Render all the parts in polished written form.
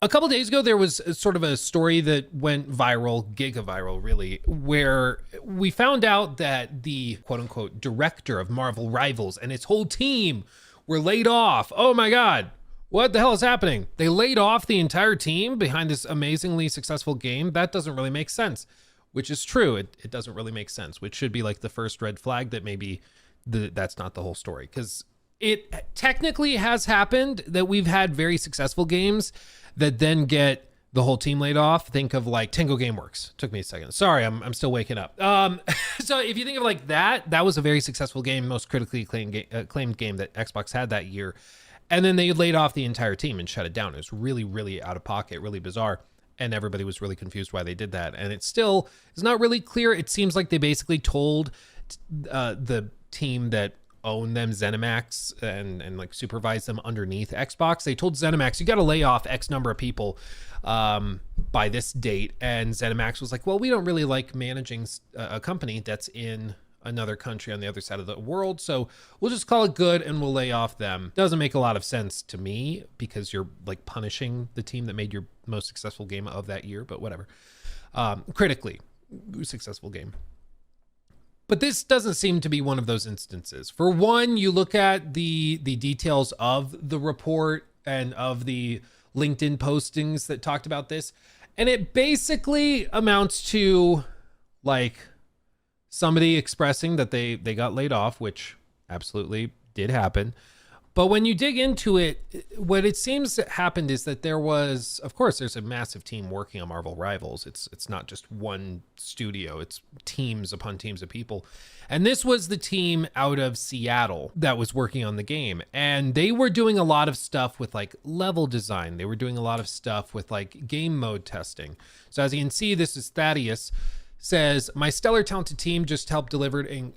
A couple days ago, there was sort of a story that went viral, giga-viral really, where we found out that the quote-unquote director of Marvel Rivals and its whole team were laid off. Oh my God, what the hell is happening? They laid off the entire team behind this amazingly successful game? That doesn't really make sense, which is true. It doesn't really make sense, which should be like the first red flag that maybe that's not the whole story. Because it technically has happened that we've had very successful games that then get the whole team laid off. Think of like Tango Gameworks. Took me a second. Sorry, I'm still waking up. So if you think of like that was a very successful game, most critically acclaimed game that Xbox had that year. And then they laid off the entire team and shut it down. It was really, really out of pocket, really bizarre. And everybody was really confused why they did that. And it still is not really clear. It seems like they basically told the team that own them, ZeniMax, and like supervise them underneath Xbox. They told ZeniMax, you got to lay off X number of people by this date. And ZeniMax was like, well, we don't really like managing a company that's in another country on the other side of the world. So we'll just call it good and we'll lay off them. Doesn't make a lot of sense to me because you're like punishing the team that made your most successful game of that year, but whatever. Critically successful game. But this doesn't seem to be one of those instances. For one, you look at the details of the report and of the LinkedIn postings that talked about this, and it basically amounts to like somebody expressing that they got laid off, which absolutely did happen. But when you dig into it, what it seems that happened is that there was, of course, there's a massive team working on Marvel Rivals. It's not just one studio, it's teams upon teams of people. And this was the team out of Seattle that was working on the game. And they were doing a lot of stuff with like level design. They were doing a lot of stuff with like game mode testing. So as you can see, this is Thaddeus. Says, my stellar talented team just helped deliver an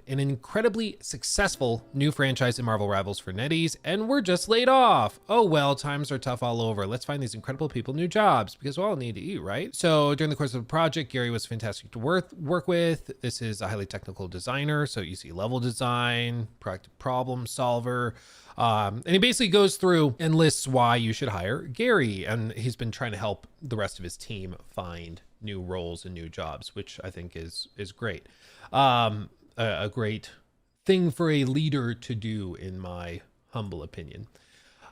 incredibly successful new franchise in Marvel Rivals for NetEase, and we're just laid off. Oh well, times are tough all over. Let's find these incredible people new jobs because we all need to eat, right? So during the course of the project, Gary was fantastic to work with. This is a highly technical designer, so you see level design, problem solver. And he basically goes through and lists why you should hire Gary, and he's been trying to help the rest of his team find new roles and new jobs, which I think is great. A great thing for a leader to do, in my humble opinion.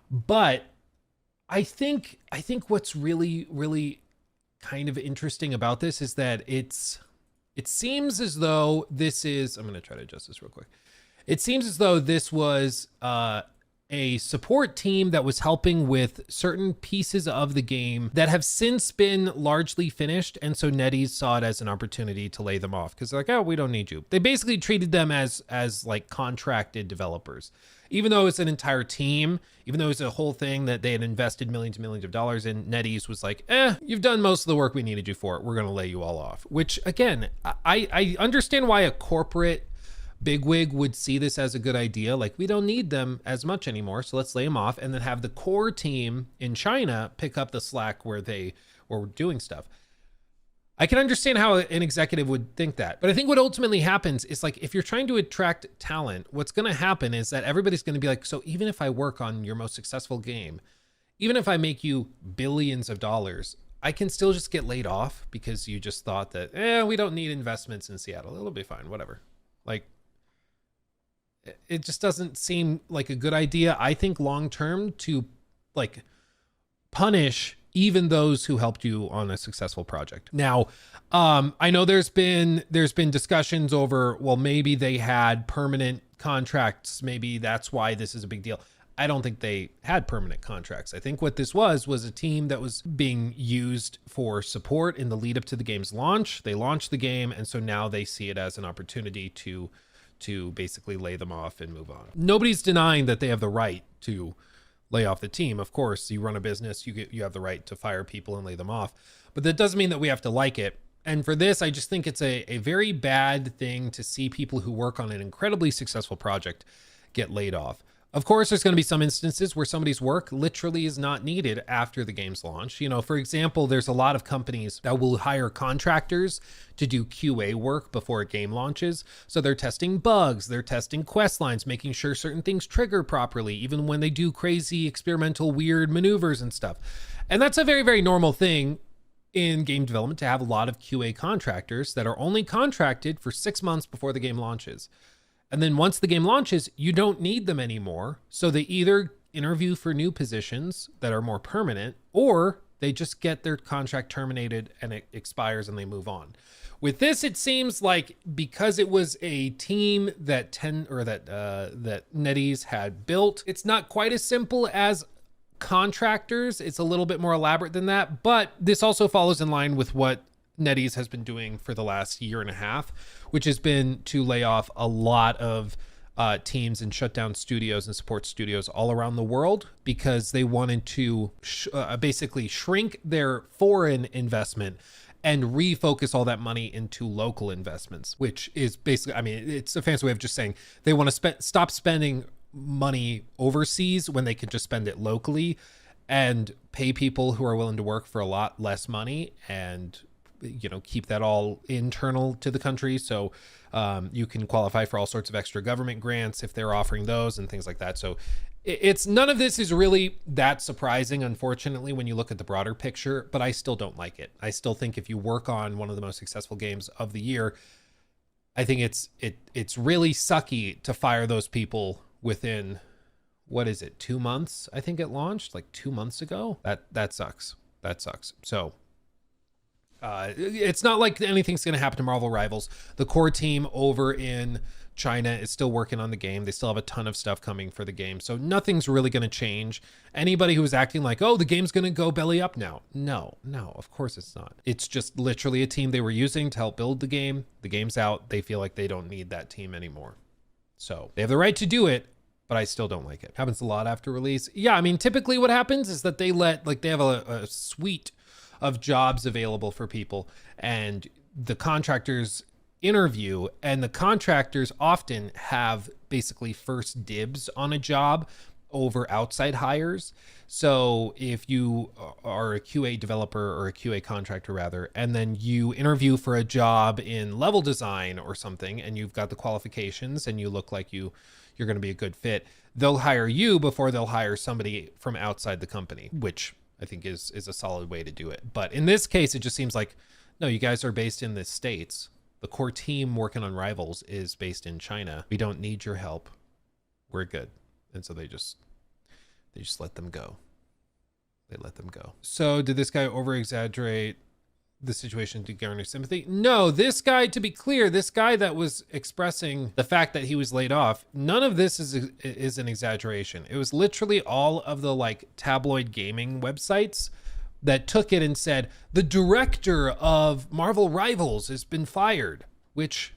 But I think what's really, really kind of interesting about this is that it seems as though this is, I'm going to try to adjust this real quick. It seems as though this was a support team that was helping with certain pieces of the game that have since been largely finished. And so NetEase saw it as an opportunity to lay them off because they're like, oh, we don't need you. They basically treated them as like contracted developers, even though it's an entire team, even though it's a whole thing that they had invested millions and millions of dollars in. NetEase was like, you've done most of the work we needed you for. We're going to lay you all off, which again, I understand why a corporate bigwig would see this as a good idea. Like, we don't need them as much anymore, so let's lay them off and then have the core team in China pick up the slack where they were doing stuff. I can understand how an executive would think that, but I think what ultimately happens is, like, if you're trying to attract talent, what's going to happen is that everybody's going to be like, so even if I work on your most successful game, even if I make you billions of dollars, I can still just get laid off because you just thought that, we don't need investments in Seattle. It'll be fine, whatever. Like, it just doesn't seem like a good idea, I think, long-term, to like punish even those who helped you on a successful project. Now, I know there's been discussions over, well, maybe they had permanent contracts. Maybe that's why this is a big deal. I don't think they had permanent contracts. I think what this was a team that was being used for support in the lead up to the game's launch. They launched the game, and so now they see it as an opportunity to basically lay them off and move on. Nobody's denying that they have the right to lay off the team. Of course, you run a business, you have the right to fire people and lay them off, but that doesn't mean that we have to like it. And for this, I just think it's a very bad thing to see people who work on an incredibly successful project get laid off. Of course, there's going to be some instances where somebody's work literally is not needed after the game's launch. You know, for example, there's a lot of companies that will hire contractors to do QA work before a game launches. So they're testing bugs, they're testing quest lines, making sure certain things trigger properly, even when they do crazy experimental weird maneuvers and stuff. And that's a very, very normal thing in game development, to have a lot of QA contractors that are only contracted for 6 months before the game launches. And then once the game launches, you don't need them anymore. So they either interview for new positions that are more permanent, or they just get their contract terminated and it expires and they move on. With this, it seems like because it was a team that that NetEase had built, it's not quite as simple as contractors. It's a little bit more elaborate than that, but this also follows in line with what NetEase has been doing for the last year and a half, which has been to lay off a lot of teams and shut down studios and support studios all around the world, because they wanted to basically shrink their foreign investment and refocus all that money into local investments, which is basically, I mean, it's a fancy way of just saying they want to stop spending money overseas when they could just spend it locally and pay people who are willing to work for a lot less money, and keep that all internal to the country. So you can qualify for all sorts of extra government grants if they're offering those and things like that. So it's none of this is really that surprising, unfortunately, when you look at the broader picture, but I still don't like it. I still think if you work on one of the most successful games of the year, I think it's really sucky to fire those people within, what is it, 2 months? I think it launched like 2 months ago. That sucks. That sucks. So it's not like anything's going to happen to Marvel Rivals. The core team over in China is still working on the game. They still have a ton of stuff coming for the game. So nothing's really going to change. Anybody who's acting like, oh, the game's going to go belly up now. No, of course it's not. It's just literally a team they were using to help build the game. The game's out. They feel like they don't need that team anymore. So they have the right to do it, but I still don't like it. Happens a lot after release. Yeah, I mean, typically what happens is that they have a suite of jobs available for people, and the contractors interview, and the contractors often have basically first dibs on a job over outside hires. So if you are a QA developer, or a QA contractor rather, and then you interview for a job in level design or something, and you've got the qualifications and you look like you're going to be a good fit, they'll hire you before they'll hire somebody from outside the company, which I think is a solid way to do it. But in this case, it just seems like, no, you guys are based in the States. The core team working on Rivals is based in China. We don't need your help. We're good. And so they just let them go. They let them go. So did this guy over exaggerate the situation to garner sympathy? No, this guy, to be clear, this guy that was expressing the fact that he was laid off, none of this is an exaggeration. It was literally all of the like tabloid gaming websites that took it and said, the director of Marvel Rivals has been fired, which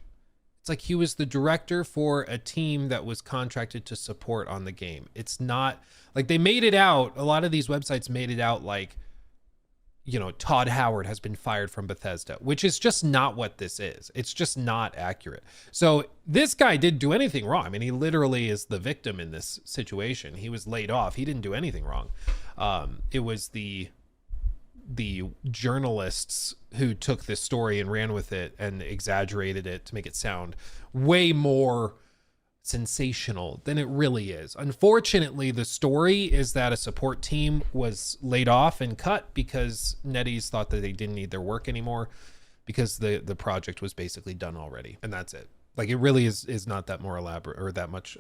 it's like he was the director for a team that was contracted to support on the game. It's not like they made it out. A lot of these websites made it out like, Todd Howard has been fired from Bethesda, which is just not what this is. It's just not accurate. So this guy didn't do anything wrong. I mean, he literally is the victim in this situation. He was laid off. He didn't do anything wrong. It was the journalists who took this story and ran with it and exaggerated it to make it sound way more sensational than it really is. Unfortunately, the story is that a support team was laid off and cut because NetEase thought that they didn't need their work anymore, because the project was basically done already, and that's it. Like, it really is not that more elaborate, or that much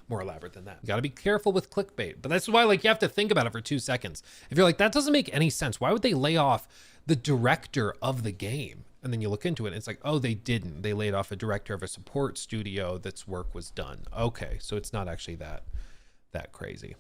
more elaborate than that. You got to be careful with clickbait, but that's why, like, you have to think about it for 2 seconds. If you're like, that doesn't make any sense, why would they lay off the director of the game? And then you look into it and it's like, oh, they didn't. They laid off a director of a support studio that's work was done. Okay, so it's not actually that crazy,